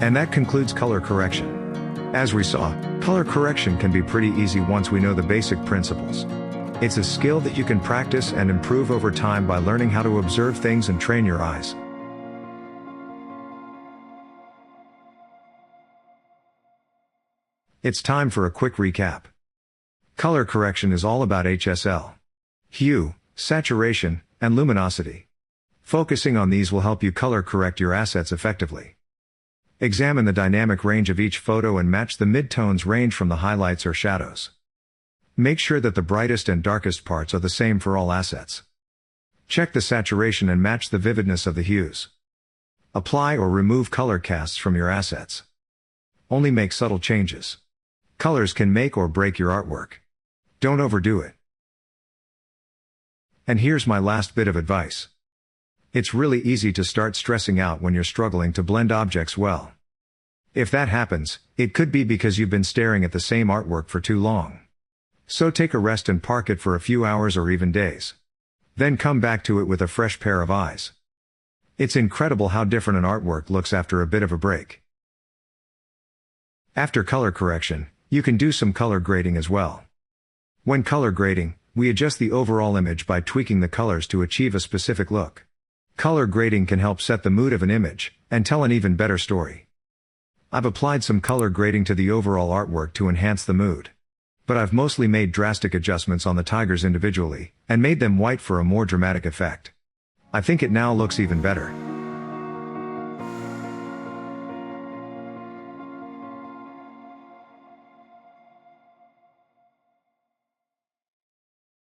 And that concludes color correction. As we saw, color correction can be pretty easy once we know the basic principles. It's a skill that you can practice and improve over time by learning how to observe things and train your eyes. It's time for a quick recap. Color correction is all about HSL. Hue, saturation, and luminosity. Focusing on these will help you color correct your assets effectively. Examine the dynamic range of each photo and match the midtones range from the highlights or shadows. Make sure that the brightest and darkest parts are the same for all assets. Check the saturation and match the vividness of the hues. Apply or remove color casts from your assets. Only make subtle changes. Colors can make or break your artwork. Don't overdo it. And here's my last bit of advice. It's really easy to start stressing out when you're struggling to blend objects well. If that happens, it could be because you've been staring at the same artwork for too long. So take a rest and park it for a few hours or even days. Then come back to it with a fresh pair of eyes. It's incredible how different an artwork looks after a bit of a break. After color correction, you can do some color grading as well. When color grading, we adjust the overall image by tweaking the colors to achieve a specific look. Color grading can help set the mood of an image, and tell an even better story. I've applied some color grading to the overall artwork to enhance the mood. But I've mostly made drastic adjustments on the tigers individually, and made them white for a more dramatic effect. I think it now looks even better.